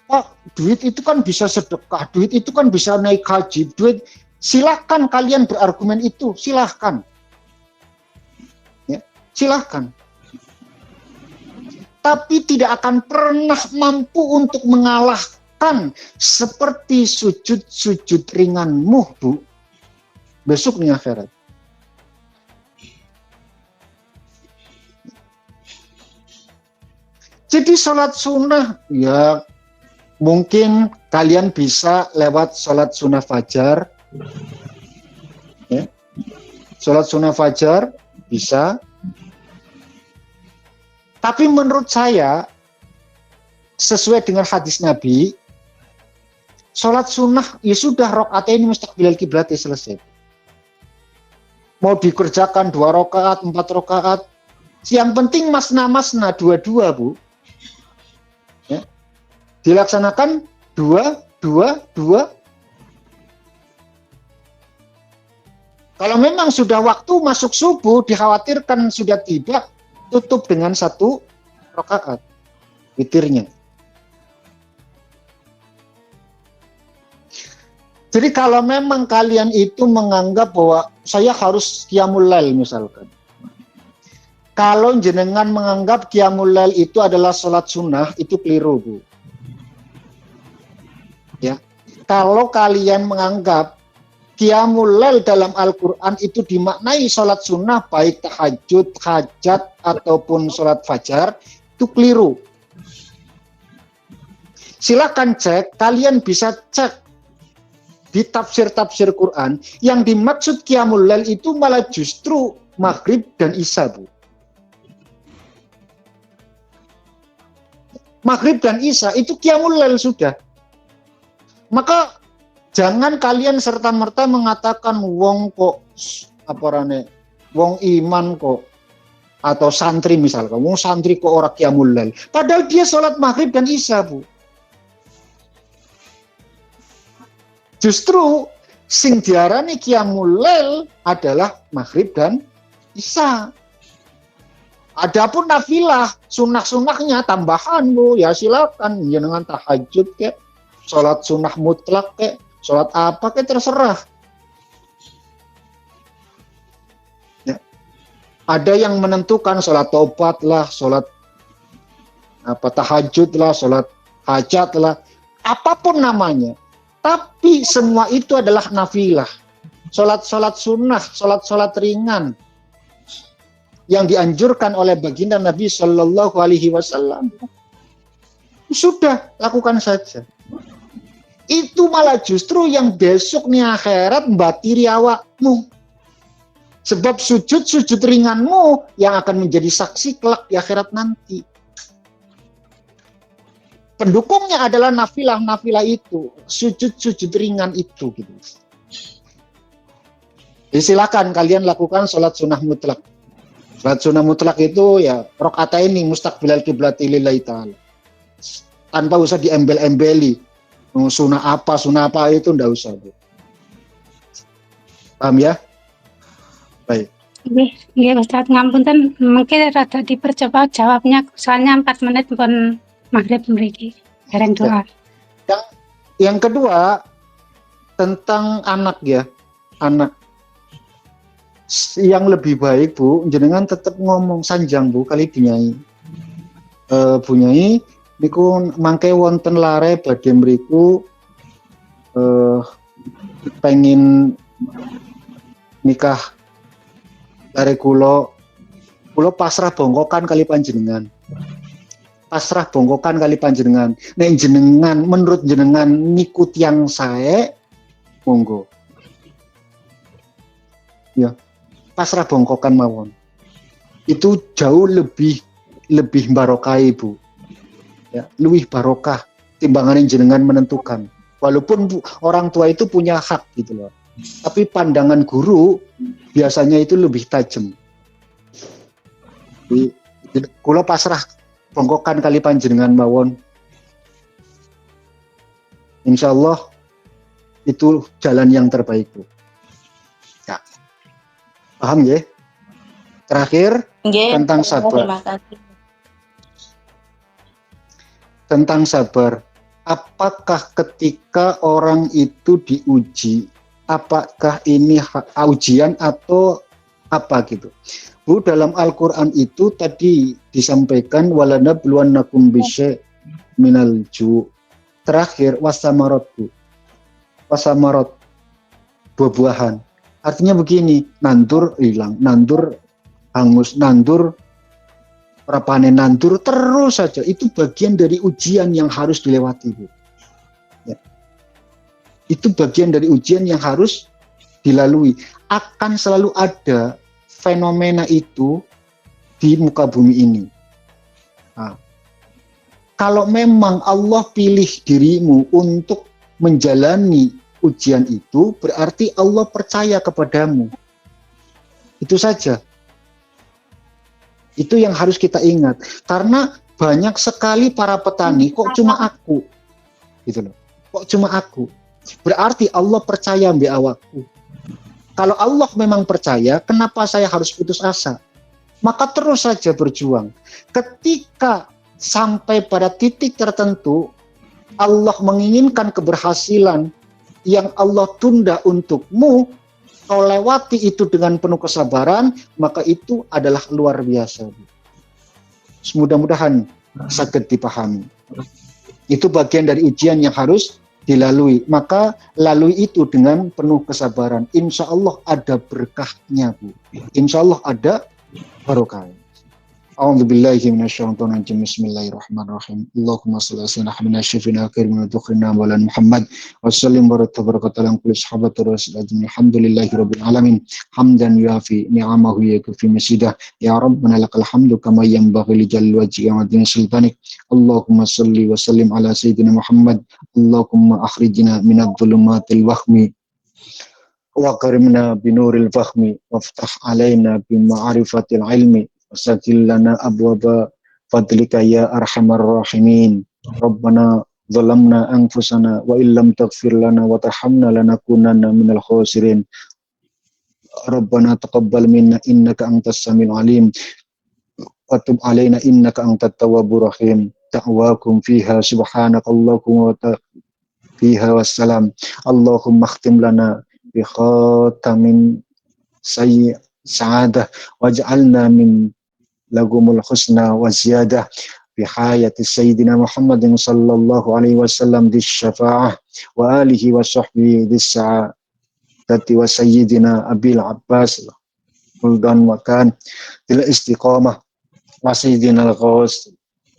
Pak, duit itu kan bisa sedekah, duit itu kan bisa naik haji, duit. Silakan kalian berargumen itu, silakan. Silahkan. Tapi tidak akan pernah mampu untuk mengalahkan seperti sujud-sujud ringanmu, Bu. Besok nih akhirat. Jadi sholat sunnah, ya mungkin kalian bisa lewat sholat sunnah fajar. Ya. Sholat sunnah fajar bisa. Tapi menurut saya, sesuai dengan hadis Nabi, sholat sunnah ya sudah raka'ataini mustaqbilal kiblat selesai. Mau dikerjakan 2 rakaat, 4 rakaat, yang penting masna-masna, 2-2, Bu. Ya. Dilaksanakan 2-2-2. Kalau memang sudah waktu masuk subuh, dikhawatirkan sudah tiba, tutup dengan 1 rakaat witirnya. Jadi kalau memang kalian itu menganggap bahwa saya harus qiyamul lail misalkan. Kalau jenengan menganggap qiyamul lail itu adalah sholat sunnah, itu keliru, Bu. Ya. Kalau kalian menganggap qiyamul lail dalam Al-Quran itu dimaknai sholat sunnah, baik tahajud, hajat, ataupun sholat fajar, itu keliru. Silakan cek, kalian bisa cek di tafsir-tafsir Quran, yang dimaksud qiyamul lail itu malah justru maghrib dan isya, Bu. Maghrib dan isya itu qiyamul lail sudah. Maka jangan kalian serta-merta mengatakan wong kok wong iman kok, atau santri misalkan, wong santri kok ora qiyamul lail. Padahal dia sholat maghrib dan isya, Bu. Justru sing diarani qiyamul lail adalah maghrib dan isya. Adapun nafilah, sunnah-sunnahnya tambahan, Bu, ya silakan jenengan tahajud kek, sholat sunnah mutlak kek, sholat apa kayak terserah. Ya. Ada yang menentukan sholat taubat lah, sholat tahajud lah, sholat hajat lah, apapun namanya. Tapi semua itu adalah nafilah. sholat sunnah, sholat ringan yang dianjurkan oleh baginda Nabi Shallallahu Alaihi Wasallam. Sudah, lakukan saja. Itu malah justru yang besok nih akhirat membatiri awakmu. Sebab sujud ringanmu yang akan menjadi saksi kelak di akhirat nanti. Pendukungnya adalah nafilah itu, sujud ringan itu gitu. Jadi silakan kalian lakukan sholat sunnah mutlak. Sholat sunnah mutlak itu ya rakaataini mustaqbilal qiblati lillahi ta'ala. Tanpa usah diembel-embeli. Sunnah apa itu enggak usah. Paham ya? Baik. Iya Ustaz, ngapunten mungkin rada dipercepat jawabnya soalnya 4 menit pun maghrib mriki bareng doa. Yang kedua tentang anak ya, anak yang lebih baik Bu, jenengan tetap ngomong sanjang Bu kali Bunyai. Bunyai niku mangke wonten lare badhe mriku pengen nikah lare kula pasrah bongkokan kali panjenengan. Pasrah bongkokan kali panjenengan. Nek jenengan menurut jenengan niku tiyang sae monggo. Ya, pasrah bongkokan mawon. Itu jauh lebih barokah Ibu. Ya, lebih barokah timbangan jenengan menentukan. Walaupun orang tua itu punya hak gitu loh. Tapi pandangan guru biasanya itu lebih tajam. Kula pasrah bongkokan kali panjenengan mawon. Insyaallah itu jalan yang terbaik Bu. Ya. Paham ya? Terakhir tentang sabar. Terima kasih. Tentang sabar. Apakah ketika orang itu diuji, apakah ini ujian atau apa gitu? Bu, dalam Al-Quran itu tadi disampaikan walanabluwannakum bisyai' minal ju'. Terakhir wasamarat Bu. Wasamarat buah-buahan. Artinya begini, nandur hilang, nandur hangus, nandur rapane, nandur terus saja. Itu bagian dari ujian yang harus dilewati Bu. Ya. Itu bagian dari ujian yang harus dilalui. Akan selalu ada fenomena itu di muka bumi ini. Nah, kalau memang Allah pilih dirimu untuk menjalani ujian itu, berarti Allah percaya kepadamu. Itu saja. Itu yang harus kita ingat. Karena banyak sekali para petani, kok cuma aku? Gitu loh. Kok cuma aku? Berarti Allah percaya mbak awakku. Kalau Allah memang percaya, kenapa saya harus putus asa? Maka terus saja berjuang. Ketika sampai pada titik tertentu, Allah menginginkan keberhasilan yang Allah tunda untukmu, kau lewati itu dengan penuh kesabaran, maka itu adalah luar biasa. Mudah-mudahan sakit dipahami. Itu bagian dari ujian yang harus dilalui. Maka lalui itu dengan penuh kesabaran. Insya Allah ada berkahnya Bu. Insya Allah ada barokah. A'udzubillahi minasyaitonir rajim. Bismillahirrahmanirrahim. Allahumma shalli ala sayyidina syafina karimina tukrina wa Muhammad wa sallim wa barakatuh kulli sahabati rasulillah. Alhamdulillahi rabbil alamin. Hamdan yuafi ni'amahu yakfi masidah. Ya Rabbana lakal hamdu kama yanbaghi li jalli wajhi wa adina sultanik. Allahumma shalli wa sallim ala sayyidina Muhammad. Allahumma akhrijna minadh dhulumatil wahmi wa karimna binuril fahmi waftah alaina bima'rifatil ilmi wasakil lana abwaba fadlika ya arhamar rahimin. Rabbana zalamna anfusana wa illam taghfir lana wa tarhamna lanakunanna minal khasirin. Rabbana taqabbal minna innaka antas samiul alim wa tub alaina innaka antat tawwabur rahim. Ta'wakum fiha subhanakallahumma wa fiha wassalam. Allahumma khtim lana bi khatamin sa'adah waj'alna min lagumul husna wa ziyadah bi hayati sayyidina Muhammadin sallallahu alaihi wasallam dis syafa'ah wa alihi wa sahbihi dis sa'a tati wa sayyidina Abil Abbas Muldan Makan til istiqamah wa sayyidina al-Ghaus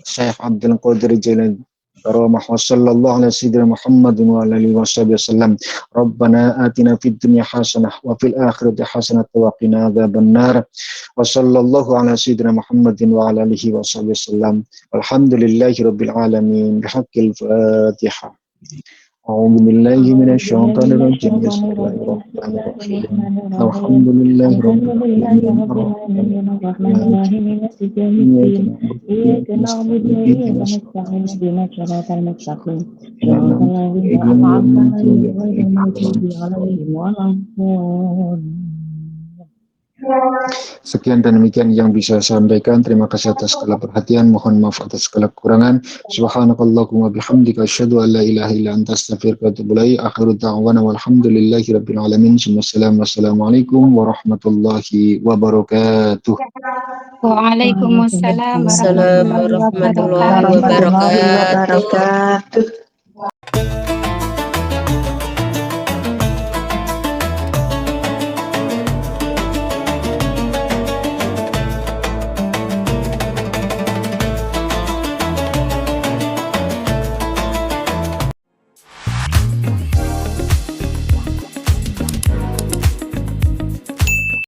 Syekh Abdul Qadir Jailani karamah wa sallallahu ala sayyidina Muhammadin wa ala alihi wasallam. Rabbana atina fid dunya hasanah wa fil akhirati hasanah wa qina adzabannar. Wa sallallahu ala sayyidina Muhammadin wa ala alihi wasallam. Alhamdulillahi rabbil alamin. Bihaqqil Fatihah. A'udzu billahi minasyaitonir rajim. Bismillahirrahmanirrahim. Alhamdulillahi rabbil Sekian dan demikian yang bisa saya sampaikan. Terima kasih atas segala perhatian. Mohon maaf atas segala kekurangan. Subhanakallahumma bihamdika asyhadu an la ilaha illa anta astaghfiruka wa atubu ilaik. Akhiru da'wana walhamdulillahi rabbil alamin. Wassalamualaikum warahmatullahi wabarakatuh. Waalaikumsalam Assalamualaikum warahmatullahi wabarakatuh.